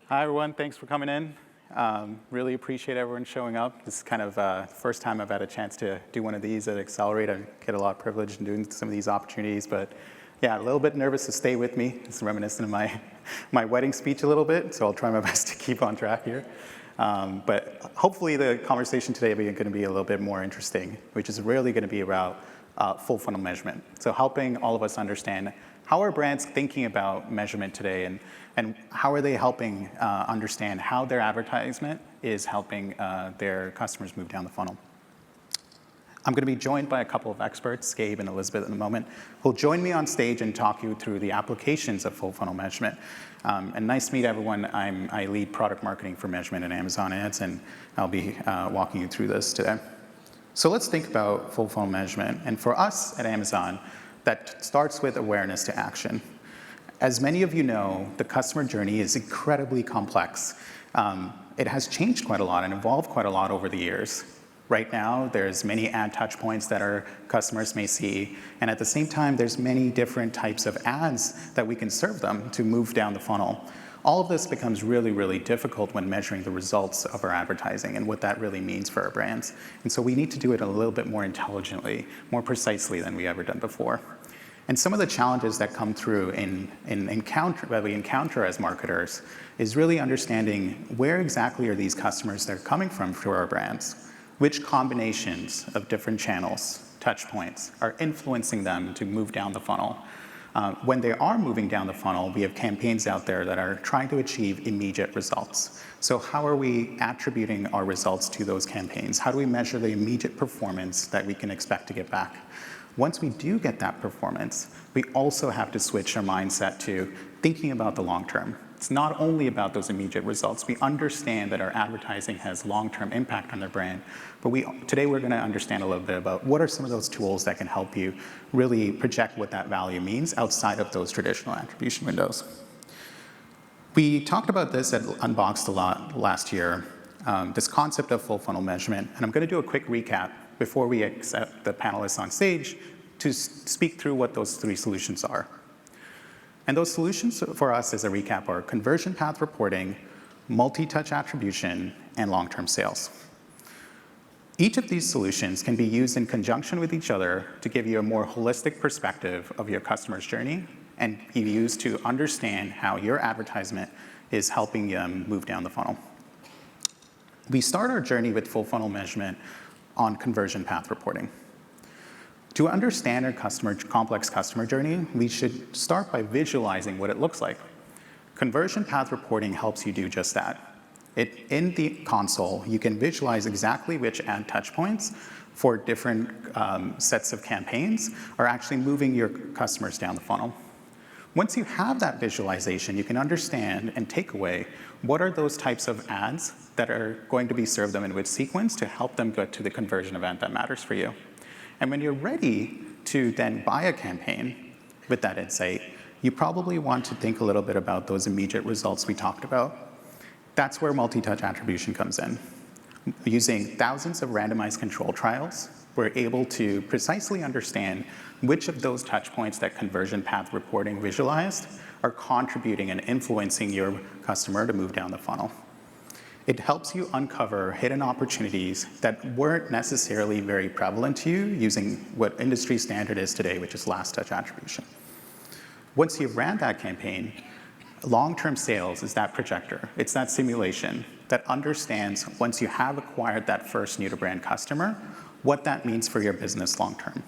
Hi, everyone. Thanks for coming in. Really appreciate everyone showing up. This is kind of the first time I've had a chance to do one of these at Accelerate. I get a lot of privilege in doing some of these opportunities, but yeah, a little bit nervous, so stay with me. It's reminiscent of my wedding speech a little bit, so I'll try my best to keep on track here. But hopefully the conversation today is going to be a little bit more interesting, which is really going to be about full funnel measurement. So helping all of us understand how are brands thinking about measurement today, and how are they helping understand how their advertisement is helping their customers move down the funnel. I'm going to be joined by a couple of experts, Gabe and Elizabeth in a moment, who'll join me on stage and talk you through the applications of full funnel measurement. And nice to meet everyone. I lead product marketing for measurement at Amazon Ads, and I'll be walking you through this today. So let's think about full funnel measurement. And for us at Amazon, that starts with awareness to action. As many of you know, the customer journey is incredibly complex. It has changed quite a lot and evolved quite a lot over the years. Right now, there's many ad touch points that our customers may see, and at the same time, there's many different types of ads that we can serve them to move down the funnel. All of this becomes really, really difficult when measuring the results of our advertising and what that really means for our brands. And so we need to do it a little bit more intelligently, more precisely than we ever done before. And some of the challenges that come through that we encounter as marketers is really understanding where exactly are these customers that are coming from for our brands, which combinations of different channels, touch points, are influencing them to move down the funnel. When they are moving down the funnel, we have campaigns out there that are trying to achieve immediate results. So how are we attributing our results to those campaigns? How do we measure the immediate performance that we can expect to get back? Once we do get that performance, we also have to switch our mindset to thinking about the long term. It's not only about those immediate results. We understand that our advertising has long-term impact on their brand, but today we're going to understand a little bit about what are some of those tools that can help you really project what that value means outside of those traditional attribution windows. We talked about this at Unboxed a lot last year, this concept of full funnel measurement, and I'm going to do a quick recap before we accept the panelists on stage to speak through what those three solutions are. And those solutions for us, as a recap, are conversion path reporting, multi-touch attribution, and long-term sales. Each of these solutions can be used in conjunction with each other to give you a more holistic perspective of your customer's journey and be used to understand how your advertisement is helping them move down the funnel. We start our journey with full funnel measurement on conversion path reporting. To understand our complex customer journey, we should start by visualizing what it looks like. Conversion path reporting helps you do just that. In the console, you can visualize exactly which ad touch points for different sets of campaigns are actually moving your customers down the funnel. Once you have that visualization, you can understand and take away what are those types of ads that are going to be served them in which sequence to help them get to the conversion event that matters for you. And when you're ready to then buy a campaign with that insight, you probably want to think a little bit about those immediate results we talked about. That's where multi-touch attribution comes in. Using thousands of randomized control trials, we're able to precisely understand which of those touch points that conversion path reporting visualized are contributing and influencing your customer to move down the funnel. It helps you uncover hidden opportunities that weren't necessarily very prevalent to you using what industry standard is today, which is last touch attribution. Once you've ran that campaign, long-term sales is that projector. It's that simulation that understands, once you have acquired that first new-to-brand customer, what that means for your business long-term.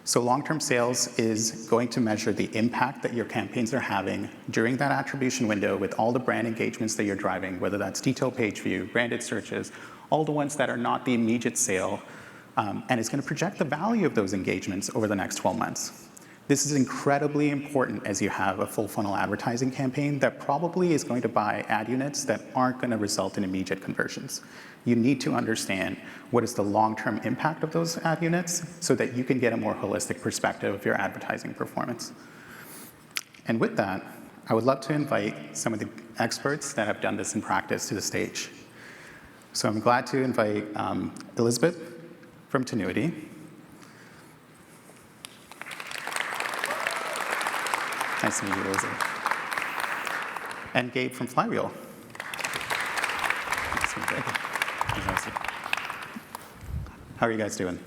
So long-term sales is going to measure the impact that your campaigns are having during that attribution window with all the brand engagements that you're driving, whether that's detailed page view, branded searches, all the ones that are not the immediate sale, and it's going to project the value of those engagements over the next 12 months. This is incredibly important as you have a full funnel advertising campaign that probably is going to buy ad units that aren't going to result in immediate conversions. You need to understand what is the long-term impact of those ad units so that you can get a more holistic perspective of your advertising performance. And with that, I would love to invite some of the experts that have done this in practice to the stage. So I'm glad to invite Elizabeth from Tinuiti. Nice to meet you, Elizabeth. And Gabe from Flywheel. Fantastic. How are you guys doing?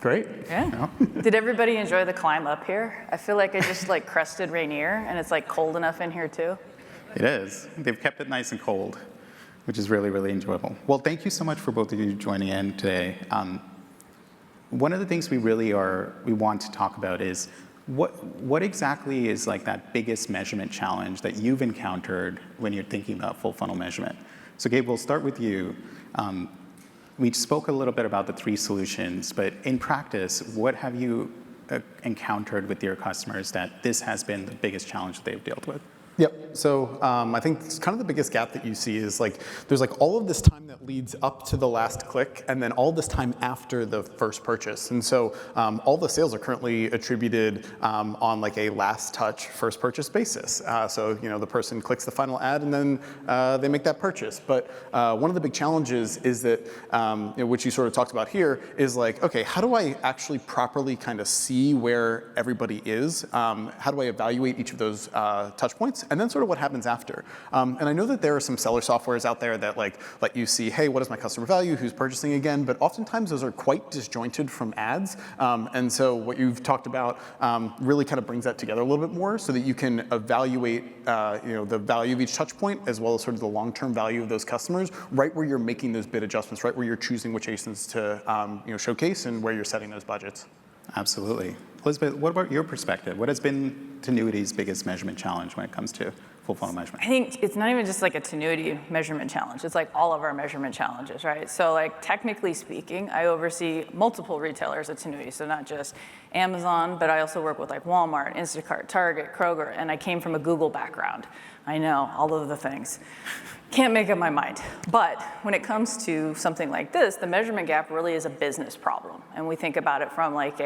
Great. Yeah. Did everybody enjoy the climb up here? I feel like I just like crested Rainier, and it's like cold enough in here too. It is. They've kept it nice and cold, which is really, really enjoyable. Well, thank you so much for both of you joining in today. One of the things we want to talk about is what exactly is like that biggest measurement challenge that you've encountered when you're thinking about full funnel measurement? So Gabe, we'll start with you. We spoke a little bit about the 3 solutions, but in practice, what have you encountered with your customers that this has been the biggest challenge that they've dealt with? Yep. So I think it's kind of the biggest gap that you see is like there's like all of this time that leads up to the last click, and then all this time after the first purchase. And so all the sales are currently attributed on like a last touch first purchase basis. So the person clicks the final ad and then they make that purchase. But one of the big challenges is that which you sort of talked about here is like, okay, how do I actually properly kind of see where everybody is? How do I evaluate each of those touch points? And then sort of what happens after. And I know that there are some seller softwares out there that like let you see, hey, what is my customer value? Who's purchasing again? But oftentimes those are quite disjointed from ads. And so what you've talked about really kind of brings that together a little bit more so that you can evaluate the value of each touch point as well as sort of the long-term value of those customers right where you're making those bid adjustments, right where you're choosing which ASINs to showcase and where you're setting those budgets. Absolutely. Elizabeth, what about your perspective? What has been Tinuity's biggest measurement challenge when it comes to full funnel measurement? I think it's not even just like a Tinuity measurement challenge. It's like all of our measurement challenges, right? So like technically speaking, I oversee multiple retailers at Tinuity. So not just Amazon, but I also work with like Walmart, Instacart, Target, Kroger, and I came from a Google background. I know, all of the things. Can't make up my mind. But when it comes to something like this, the measurement gap really is a business problem. And we think about it from like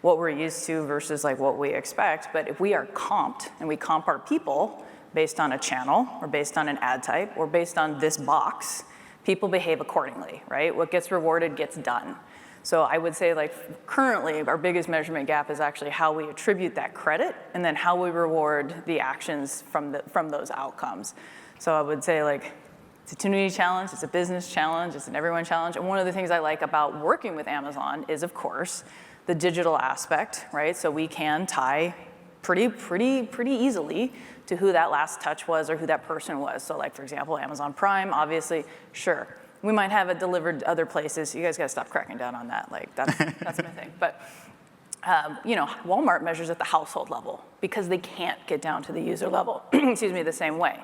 what we're used to versus like what we expect. But if we are comped and we comp our people based on a channel or based on an ad type or based on this box, people behave accordingly, right? What gets rewarded gets done. So I would say like currently our biggest measurement gap is actually how we attribute that credit and then how we reward the actions from those outcomes. So I would say like it's a Tinuity challenge, it's a business challenge, it's an everyone challenge. And one of the things I like about working with Amazon is of course the digital aspect, right? So we can tie pretty easily to who that last touch was or who that person was. So like for example, Amazon Prime, obviously, sure. We might have it delivered other places. You guys gotta stop cracking down on that. Like that's my thing. But Walmart measures at the household level because they can't get down to the user level, excuse me, the same way.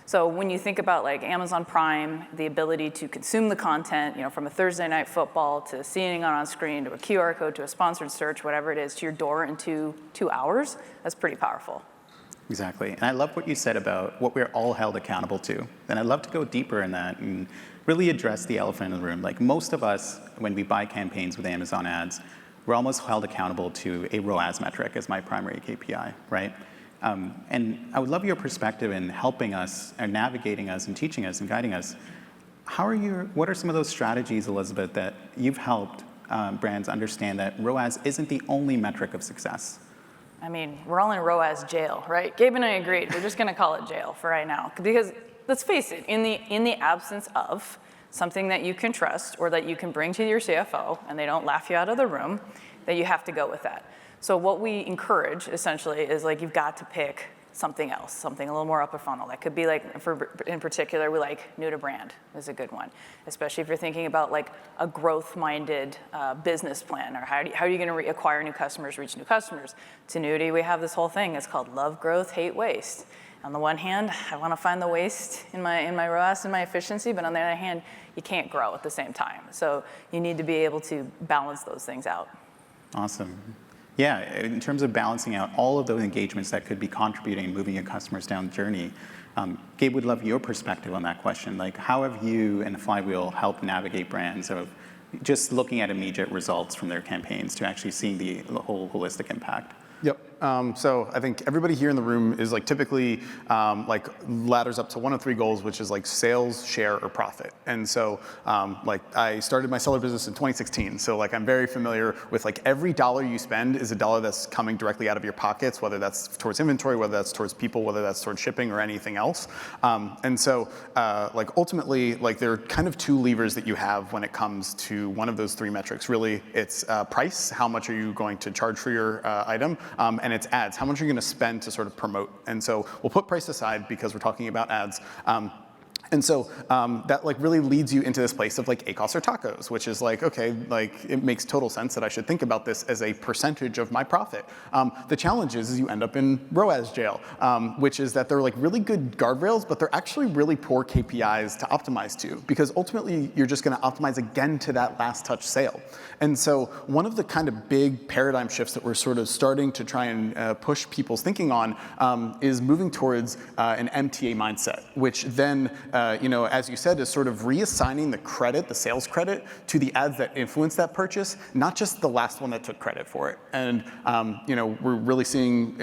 So when you think about like Amazon Prime, the ability to consume the content, from a Thursday night football to seeing it on screen to a QR code to a sponsored search, whatever it is, to your door in 2 hours, that's pretty powerful. Exactly. And I love what you said about what we're all held accountable to. And I'd love to go deeper in that and really address the elephant in the room. Like most of us, when we buy campaigns with Amazon ads, we're almost held accountable to a ROAS metric as my primary KPI, right? And I would love your perspective in helping us and navigating us and teaching us and guiding us. What are some of those strategies, Elizabeth, that you've helped brands understand that ROAS isn't the only metric of success? I mean, we're all in ROAS jail, right? Gabe and I agreed. We're just going to call it jail for right now. Because let's face it, in the absence of something that you can trust or that you can bring to your CFO and they don't laugh you out of the room, that you have to go with that. So what we encourage, essentially, is like you've got to pick something else, something a little more upper funnel. That could be like, in particular, we like new to brand is a good one, especially if you're thinking about like a growth-minded business plan, or how are you going to acquire new customers, reach new customers. Tinuity, we have this whole thing. It's called love growth, hate waste. On the one hand, I want to find the waste in my ROAS and my efficiency, but on the other hand, you can't grow at the same time. So you need to be able to balance those things out. Awesome. Yeah, in terms of balancing out all of those engagements that could be contributing and moving your customers down the journey, Gabe, would love your perspective on that question. Like, how have you and Flywheel helped navigate brands of just looking at immediate results from their campaigns to actually seeing the whole holistic impact? Yep. So I think everybody here in the room is like typically like ladders up to one of three goals, which is like sales, share, or profit. And so like I started my seller business in 2016. So like I'm very familiar with like every dollar you spend is a dollar that's coming directly out of your pockets, whether that's towards inventory, whether that's towards people, whether that's towards shipping or anything else. And so like ultimately, like there are kind of two levers that you have when it comes to one of those three metrics. Really, it's price, how much are you going to charge for your item, and it's ads, how much are you going to spend to sort of promote. And so we'll put price aside because we're talking about ads. And so that like really leads you into this place of like ACOS or tacos, which is like, okay, like it makes total sense that I should think about this as a percentage of my profit. The challenge is you end up in ROAS jail, which is that they're like really good guardrails, but they're actually really poor KPIs to optimize to, because ultimately you're just gonna optimize again to that last touch sale. And so one of the kind of big paradigm shifts that we're sort of starting to try and push people's thinking on is moving towards an MTA mindset, which then you know, as you said, is sort of reassigning the credit, the sales credit, to the ads that influence that purchase, not just the last one that took credit for it. And you know, we're really seeing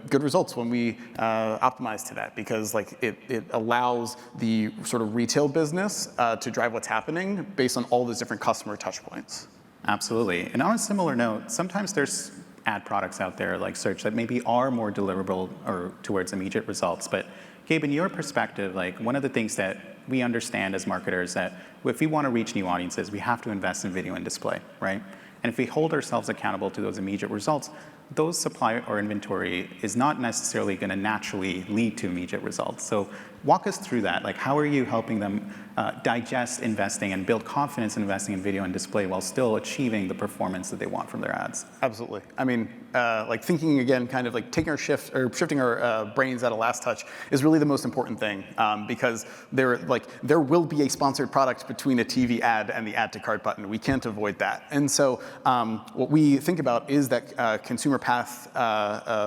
good results when we optimize to that, because like it allows the sort of retail business to drive what's happening based on all those different customer touch points. Absolutely. And on a similar note, sometimes there's ad products out there like search that maybe are more deliverable or towards immediate results. But Gabe, in your perspective, like one of the things that we understand as marketers that if we want to reach new audiences, we have to invest in video and display, right? And if we hold ourselves accountable to those immediate results, those supply or inventory is not necessarily going to naturally lead to immediate results. So walk us through that. Like, how are you helping them digest investing and build confidence in investing in video and display while still achieving the performance that they want from their ads? Absolutely. I mean, like thinking again, kind of like taking our shifting our brains out of last touch is really the most important thing, because there will be a sponsored product between a TV ad and the add to cart button. We can't avoid that. And so what we think about is that consumer path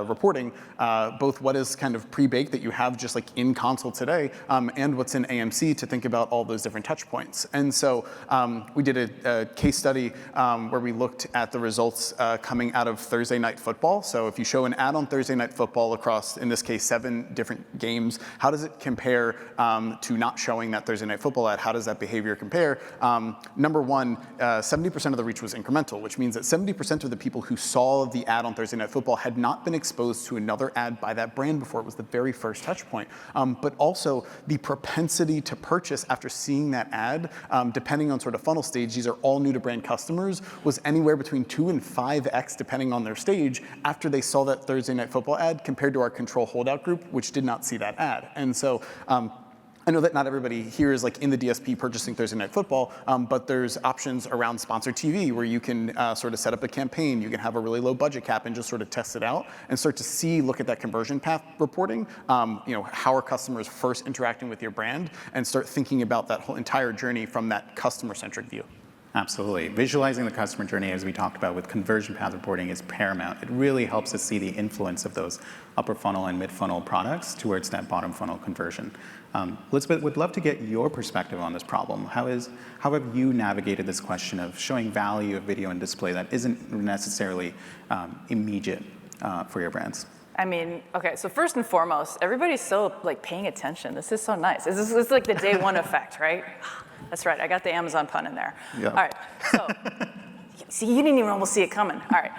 reporting, both what is kind of pre-baked that you have just like in console today, and what's in AMC to think about all those different touch points. And so we did a case study where we looked at the results coming out of Thursday Night Football. So if you show an ad on Thursday Night Football across, in this case, 7 different games, how does it compare to not showing that Thursday Night Football ad? How does that behavior compare? Number one, 70% of the reach was incremental, which means that 70% of the people who saw the ad on Thursday Night Football had not been exposed to another ad by that brand before. It was the very first touch point. But also the propensity to purchase after seeing that ad, depending on sort of funnel stage, these are all new to brand customers, was anywhere between 2 and 5x depending on their stage after they saw that Thursday Night Football ad compared to our control holdout group, which did not see that ad. And so I know that not everybody here is like in the DSP purchasing Thursday Night Football, but there's options around sponsored TV where you can sort of set up a campaign. You can have a really low budget cap and just sort of test it out and start to look at that conversion path reporting. You know, how are customers first interacting with your brand, and start thinking about that whole entire journey from that customer-centric view. Absolutely. Visualizing the customer journey, as we talked about with conversion path reporting, is paramount. It really helps us see the influence of those upper funnel and mid funnel products towards that bottom funnel conversion. Elizabeth, would love to get your perspective on this problem. How have you navigated this question of showing value of video and display that isn't necessarily immediate for your brands? I mean, okay, so first and foremost, everybody's so like paying attention. This is so nice. This is like the day one effect, right? That's right, I got the Amazon pun in there. Yeah. All right, so, see, you didn't even almost see it coming. All right,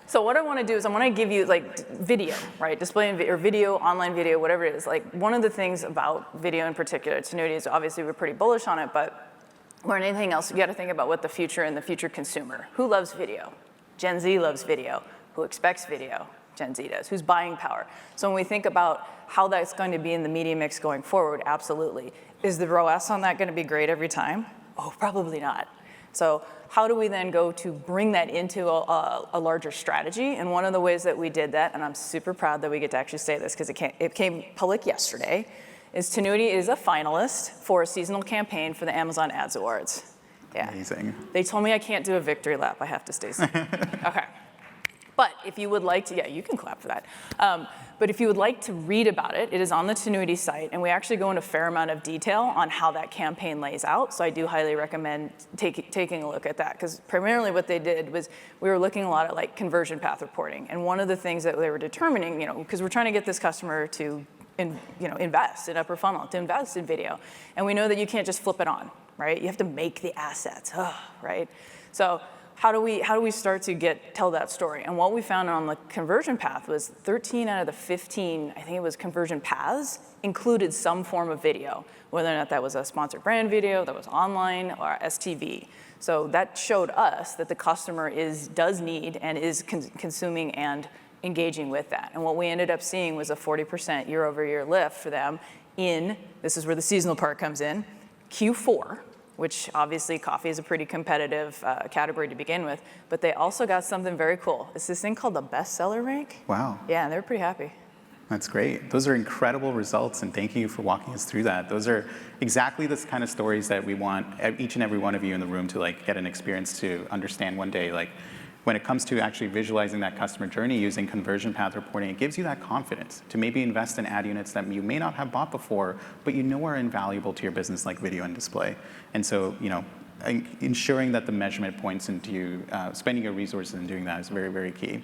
so what I wanna do is I wanna give you like video, right? Display or video, online video, whatever it is. Like one of the things about video in particular, Tinuiti, is obviously we're pretty bullish on it, but more than anything else, you gotta think about what the future and the future consumer. Who loves video? Gen Z loves video. Who expects video? Gen Z does. Who's buying power? So when we think about how that's going to be in the media mix going forward, absolutely. Is the ROAS on that going to be great every time? Oh, probably not. So how do we then go to bring that into a larger strategy? And one of the ways that we did that, and I'm super proud that we get to actually say this because it came public yesterday, is Tinuiti is a finalist for a seasonal campaign for the Amazon Ads Awards. Yeah. Amazing. They told me I can't do a victory lap. I have to stay safe. Okay. But if you would like to, yeah, you can clap for that. But if you would like to read about it, it is on the Tinuiti site, and we actually go into a fair amount of detail on how that campaign lays out. So I do highly recommend taking a look at that, because primarily what they did was we were looking a lot at like conversion path reporting. And one of the things that they were determining, because we're trying to get this customer to invest in upper funnel, to invest in video. And we know that you can't just flip it on, right? You have to make the assets, right? So how do we start to tell that story? And what we found on the conversion path was 13 out of the 15, I think it was conversion paths, included some form of video, whether or not that was a sponsored brand video, that was online, or STV. So that showed us that the customer does need and is consuming and engaging with that. And what we ended up seeing was a 40% year-over-year lift for them this is where the seasonal part comes in, Q4, which obviously coffee is a pretty competitive category to begin with, but they also got something very cool. It's this thing called the bestseller rank. Wow. Yeah, and they're pretty happy. That's great. Those are incredible results, and thank you for walking us through that. Those are exactly the kind of stories that we want each and every one of you in the room to like get an experience to understand one day. Like when it comes to actually visualizing that customer journey using conversion path reporting, it gives you that confidence to maybe invest in ad units that you may not have bought before, but you know are invaluable to your business, like video and display. And so, ensuring that the measurement points into you, spending your resources in doing that is very, very key.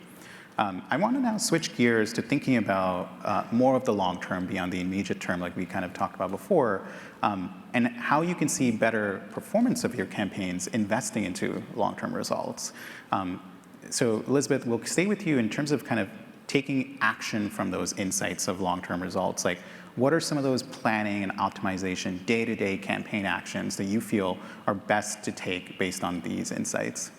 I want to now switch gears to thinking about more of the long term beyond the immediate term, like we kind of talked about before, and how you can see better performance of your campaigns investing into long-term results. So Elizabeth, we'll stay with you in terms of kind of taking action from those insights of long-term results. Like, what are some of those planning and optimization day-to-day campaign actions that you feel are best to take based on these insights?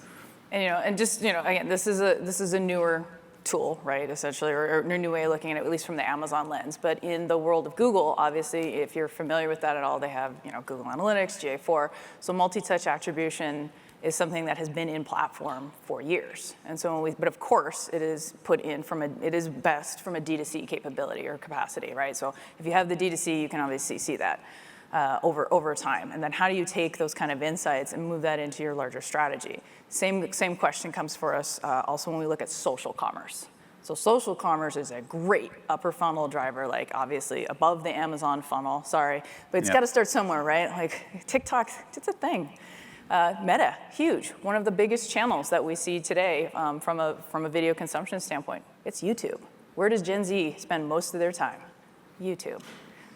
And again, this is a newer tool, right, essentially, or a new way of looking at it, at least from the Amazon lens. But in the world of Google, obviously, if you're familiar with that at all, they have Google Analytics, GA4. So multi-touch attribution is something that has been in platform for years. And so but of course, it is put in it is best from a D2C capability or capacity, right? So if you have the D2C, you can obviously see that over time. And then how do you take those kind of insights and move that into your larger strategy? Same question comes for us also when we look at social commerce. So social commerce is a great upper funnel driver, like obviously above the Amazon funnel, sorry, but it's got to start somewhere, right? Like TikTok, it's a thing. Meta, huge. One of the biggest channels that we see today from a video consumption standpoint, it's YouTube. Where does Gen Z spend most of their time? YouTube.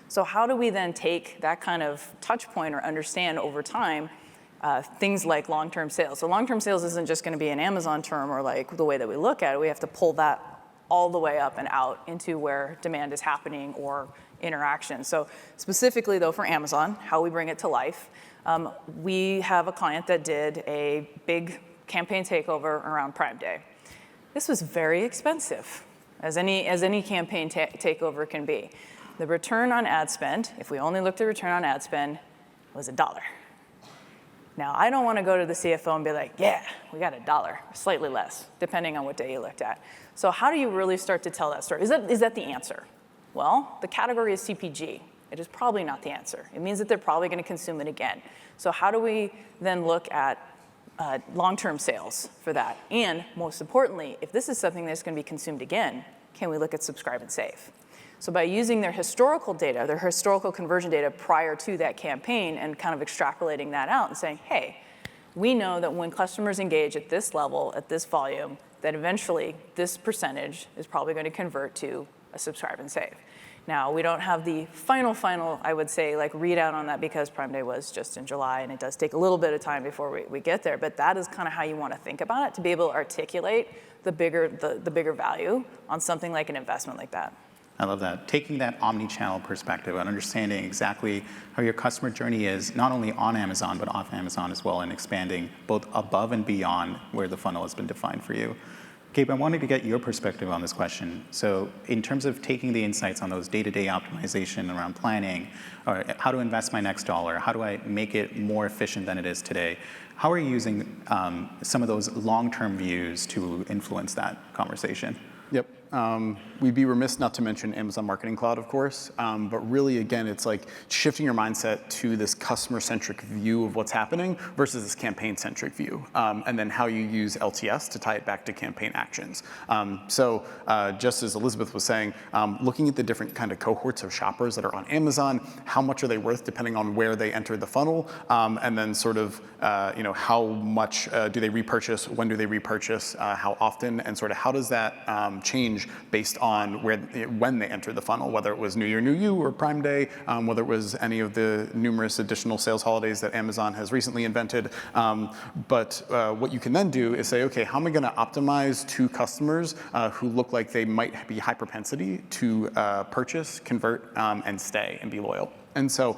So how do we then take that kind of touch point or understand over time things like long-term sales? So long-term sales isn't just going to be an Amazon term or like the way that we look at it. We have to pull that all the way up and out into where demand is happening or interaction. So specifically though for Amazon, how we bring it to life, we have a client that did a big campaign takeover around Prime Day. This was very expensive, as any campaign takeover can be. The return on ad spend, if we only looked at return on ad spend, was $1. Now, I don't want to go to the CFO and be like, yeah, we got $1, slightly less, depending on what day you looked at. So how do you really start to tell that story? Is that the answer? Well, the category is CPG. It is probably not the answer. It means that they're probably going to consume it again. So how do we then look at long-term sales for that? And most importantly, if this is something that's going to be consumed again, can we look at subscribe and save? So by using their historical data, their historical conversion data prior to that campaign and kind of extrapolating that out and saying, hey, we know that when customers engage at this level, at this volume, that eventually this percentage is probably going to convert to a subscribe and save. Now, we don't have the final, I would say, like readout on that because Prime Day was just in July, and it does take a little bit of time before we get there, but that is kind of how you want to think about it, to be able to articulate the bigger value on something like an investment like that. I love that. Taking that omni-channel perspective and understanding exactly how your customer journey is, not only on Amazon, but off Amazon as well, and expanding both above and beyond where the funnel has been defined for you. Gabe, I wanted to get your perspective on this question. So in terms of taking the insights on those day-to-day optimization around planning, or how to invest my next dollar, how do I make it more efficient than it is today, how are you using some of those long-term views to influence that conversation? Yep. We'd be remiss not to mention Amazon Marketing Cloud, of course, but really, again, it's like shifting your mindset to this customer-centric view of what's happening versus this campaign-centric view, and then how you use LTS to tie it back to campaign actions. So just as Elizabeth was saying, looking at the different kind of cohorts of shoppers that are on Amazon, how much are they worth depending on where they enter the funnel, and then sort of, how much do they repurchase, when do they repurchase, how often, and sort of how does that change based on when they enter the funnel, whether it was New Year, New You, or Prime Day, whether it was any of the numerous additional sales holidays that Amazon has recently invented. But what you can then do is say, okay, how am I going to optimize to customers who look like they might be high propensity to purchase, convert, and stay and be loyal? And so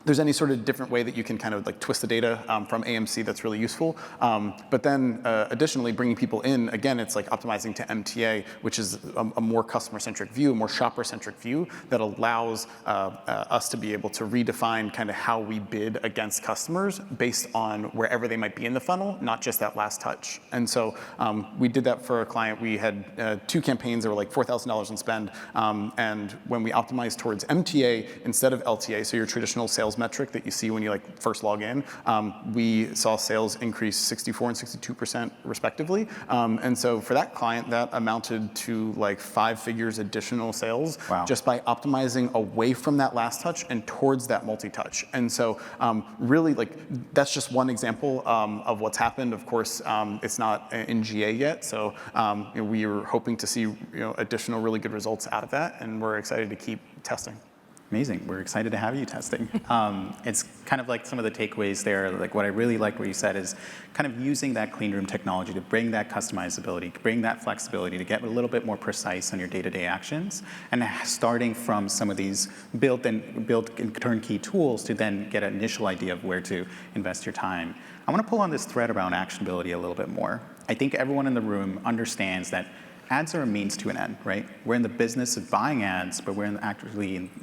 there's any sort of different way that you can kind of like twist the data from AMC that's really useful. But then additionally, bringing people in, again, it's like optimizing to MTA, which is a more customer-centric view, a more shopper-centric view that allows us to be able to redefine kind of how we bid against customers based on wherever they might be in the funnel, not just that last touch. And so we did that for a client. We had 2 campaigns that were like $4,000 in spend. And when we optimized towards MTA instead of LTA, so your traditional sales metric that you see when you like first log in, we saw sales increase 64 and 62% respectively. And so for that client, that amounted to like 5 figures additional sales. Wow. Just by optimizing away from that last touch and towards that multi-touch. And so really like that's just one example of what's happened. Of course, it's not in GA yet. So we are hoping to see additional really good results out of that. And we're excited to keep testing. Amazing. We're excited to have you testing. It's kind of like some of the takeaways there. Like what I really like what you said is kind of using that clean room technology to bring that customizability, bring that flexibility to get a little bit more precise on your day-to-day actions, and starting from some of these built in turnkey tools to then get an initial idea of where to invest your time. I want to pull on this thread around actionability a little bit more. I think everyone in the room understands that ads are a means to an end, right? We're in the business of buying ads, but we're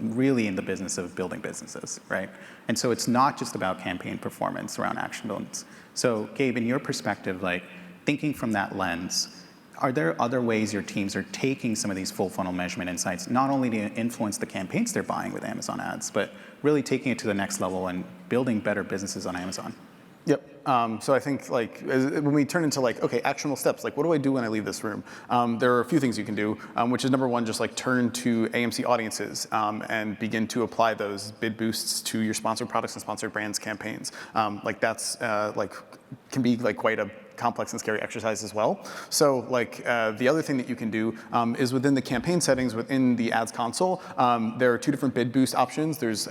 really in the business of building businesses, right? And so it's not just about campaign performance around actionability. So Gabe, in your perspective, like thinking from that lens, are there other ways your teams are taking some of these full funnel measurement insights, not only to influence the campaigns they're buying with Amazon ads, but really taking it to the next level and building better businesses on Amazon? Yep. So I think like when we turn into like, okay, actionable steps, like what do I do when I leave this room? There are a few things you can do, which is number one, just like turn to AMC audiences and begin to apply those bid boosts to your sponsored products and sponsored brands campaigns. Like that's like can be like quite a complex and scary exercise as well. So like the other thing that you can do is within the campaign settings within the ads console, there are 2 different bid boost options. There's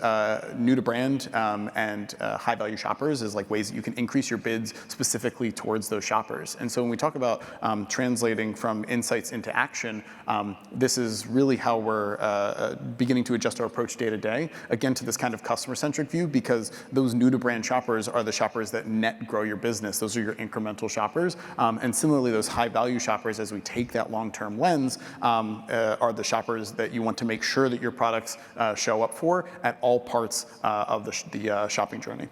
new to brand and high value shoppers is like ways that you can increase your bids specifically towards those shoppers. And so when we talk about translating from insights into action, this is really how we're beginning to adjust our approach day to day, again, to this kind of customer centric view, because those new to brand shoppers are the shoppers that net grow your business. Those are your incremental shoppers. And similarly, those high value shoppers, as we take that long-term lens, are the shoppers that you want to make sure that your products show up for at all parts of the shopping journey.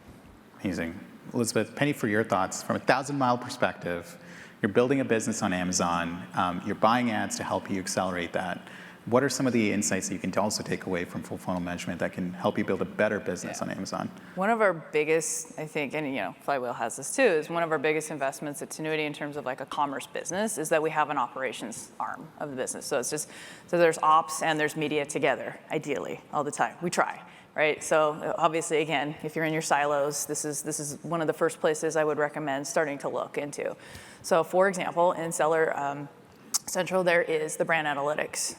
Amazing. Elizabeth, Penny, for your thoughts from a 1,000-mile perspective, you're building a business on Amazon, you're buying ads to help you accelerate that. What are some of the insights that you can also take away from full funnel management that can help you build a better business on Amazon? One of our biggest, I think, and Flywheel has this too, is one of our biggest investments at Tinuiti in terms of like a commerce business is that we have an operations arm of the business. So it's just, so there's ops and there's media together, ideally, all the time. We try. Right, so obviously, again, if you're in your silos, this is one of the first places I would recommend starting to look into. So, for example, in Seller Central, there is the brand analytics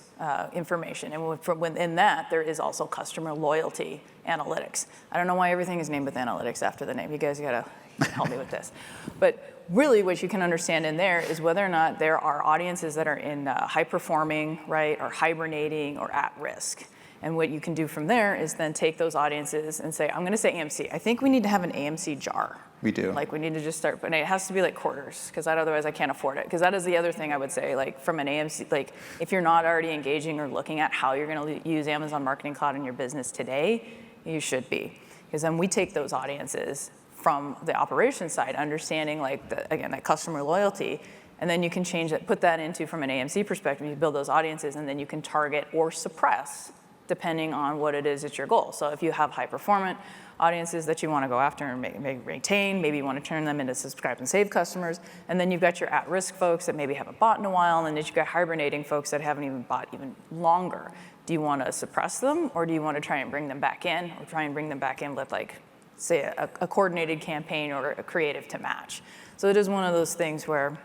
information, and within that, there is also customer loyalty analytics. I don't know why everything is named with analytics after the name. You guys gotta help me with this. But really, what you can understand in there is whether or not there are audiences that are in high performing, right, or hibernating, or at risk. And what you can do from there is then take those audiences and say, I'm going to say AMC. I think we need to have an AMC jar. We do. Like we need to just start, but it has to be like quarters, because otherwise I can't afford it. Because that is the other thing I would say, like from an AMC, like if you're not already engaging or looking at how you're going to use Amazon Marketing Cloud in your business today, you should be. Because then we take those audiences from the operations side, understanding like, again, that customer loyalty, And then you can change that, put that into, from an AMC perspective, you build those audiences, and then you can target or suppress depending on what it is that's your goal. So if you have high performant audiences that you want to go after and maintain, maybe you want to turn them into subscribe and save customers, and then you've got your at-risk folks that maybe haven't bought in a while, and then you've got hibernating folks that haven't even bought even longer. Do you want to suppress them, or do you want to try and bring them back in, or try and bring them back in with, like, say, a coordinated campaign or a creative to match? So it is one of those things where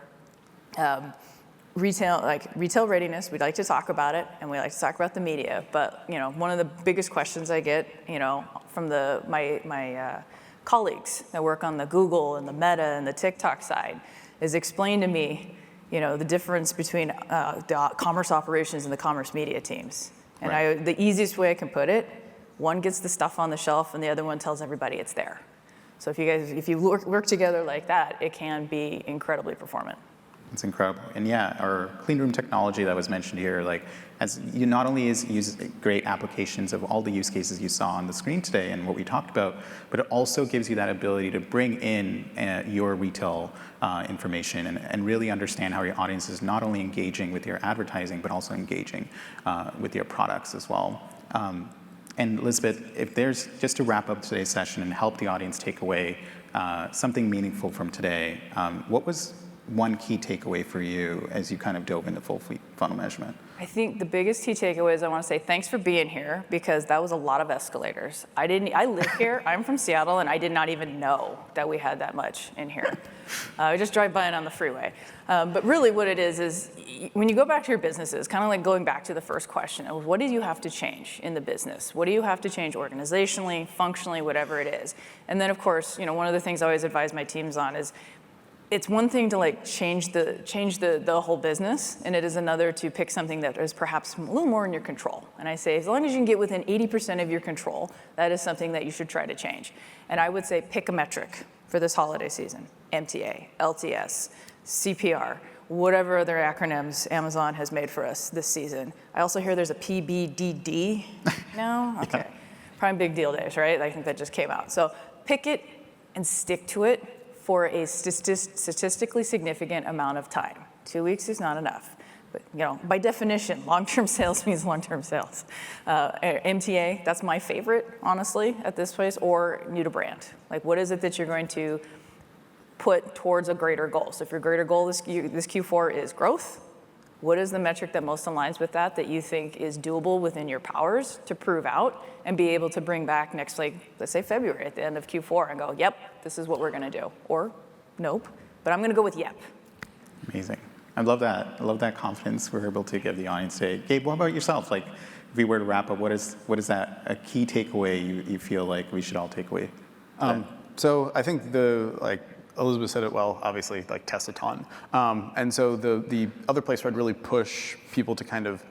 retail readiness, we'd like to talk about it, and we like to talk about the media, but one of the biggest questions I get from my colleagues that work on the Google and the Meta and the TikTok side is explain to me the difference between the commerce operations and the commerce media teams. And Right. the easiest way I can put it, one gets the stuff on the shelf and the other one tells everybody it's there. So if you work together like that, it can be incredibly performant. It's incredible. And yeah, our clean room technology that was mentioned here, like, as you not only use great applications of all the use cases you saw on the screen today and what we talked about, but it also gives you that ability to bring in your retail information and really understand how your audience is not only engaging with your advertising, but also engaging with your products as well. And Elizabeth, if there's, just to wrap up today's session and help the audience take away something meaningful from today, what was one key takeaway for you as you kind of dove into full funnel measurement? I think the biggest key takeaway is I want to say thanks for being here, because that was a lot of escalators. I live here, I'm from Seattle, and I did not even know that we had that much in here. I just drive by it on the freeway. But really what it is when you go back to your businesses, kind of like going back to the first question of what do you have to change in the business? What do you have to change organizationally, functionally, whatever it is? And then of course, one of the things I always advise my teams on is it's one thing to like change the whole business, and it is another to pick something that is perhaps a little more in your control. And I say, as long as you can get within 80% of your control, that is something that you should try to change. And I would say pick a metric for this holiday season: MTA, LTS, CPR, whatever other acronyms Amazon has made for us this season. I also hear there's a PBDD now. Okay, Prime Big Deal Days, right? I think that just came out. So pick it and stick to it for a statistically significant amount of time. 2 weeks is not enough. But by definition, long-term sales means long-term sales. MTA, that's my favorite, honestly, at this place, or new to brand. Like, what is it that you're going to put towards a greater goal? So if your greater goal this Q4 is growth, what is the metric that most aligns with that you think is doable within your powers to prove out and be able to bring back next, like, let's say February at the end of Q4 and go, yep, this is what we're gonna do. Or, nope, but I'm gonna go with yep. Amazing. I love that. I love that confidence we're able to give the audience today. Gabe, what about yourself? Like, if we were to wrap up, what is that, a key takeaway you feel like we should all take away? So I think Elizabeth said it well, obviously, like, test a ton. And so the other place where I'd really push people to kind of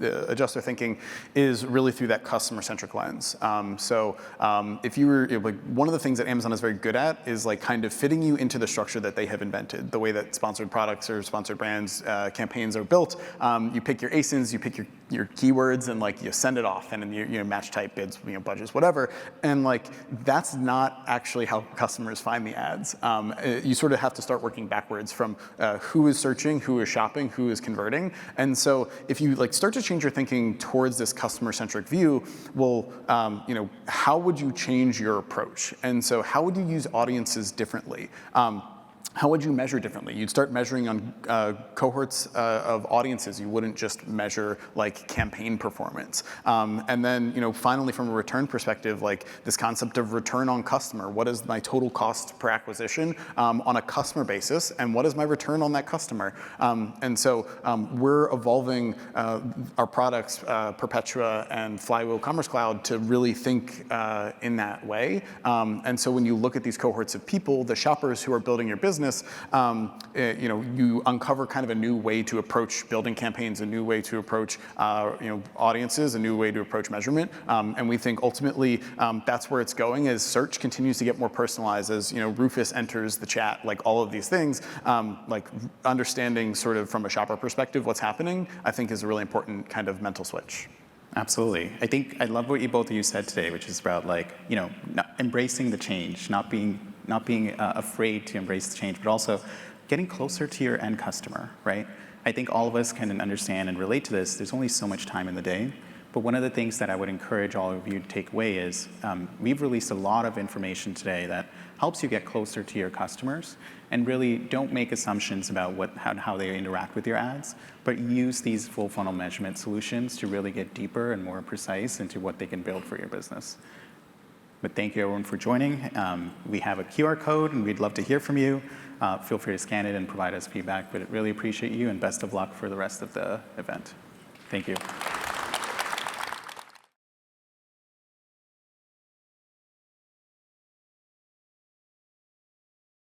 adjust their thinking is really through that customer-centric lens. If you were, like, one of the things that Amazon is very good at is like kind of fitting you into the structure that they have invented, the way that sponsored products or sponsored brands campaigns are built. You pick your ASINs, you pick your keywords, and like you send it off, and then you match type bids, budgets, whatever. And like that's not actually how customers find the ads. You sort of have to start working backwards from who is searching, who is shopping, who is converting. And so if you like start to change your thinking towards this customer-centric view, well, how would you change your approach? And so how would you use audiences differently? How would you measure differently? You'd start measuring on cohorts of audiences. You wouldn't just measure like campaign performance. And then, finally, from a return perspective, like this concept of return on customer. What is my total cost per acquisition on a customer basis, and what is my return on that customer? And so we're evolving our products, Perpetua and Flywheel Commerce Cloud, to really think in that way. And so when you look at these cohorts of people, the shoppers who are building your business, you uncover kind of a new way to approach building campaigns, a new way to approach audiences, a new way to approach measurement. And we think ultimately that's where it's going as search continues to get more personalized, as Rufus enters the chat, like all of these things, like understanding sort of from a shopper perspective what's happening, I think is a really important kind of mental switch. Absolutely. I love what both of you said today, which is about embracing the change, not being afraid to embrace the change, but also getting closer to your end customer, right? I think all of us can understand and relate to this. There's only so much time in the day. But one of the things that I would encourage all of you to take away is we've released a lot of information today that helps you get closer to your customers, and really don't make assumptions about how they interact with your ads, but use these full funnel measurement solutions to really get deeper and more precise into what they can build for your business. But thank you everyone for joining. We have a QR code and we'd love to hear from you. Feel free to scan it and provide us feedback, but really appreciate you and best of luck for the rest of the event. Thank you.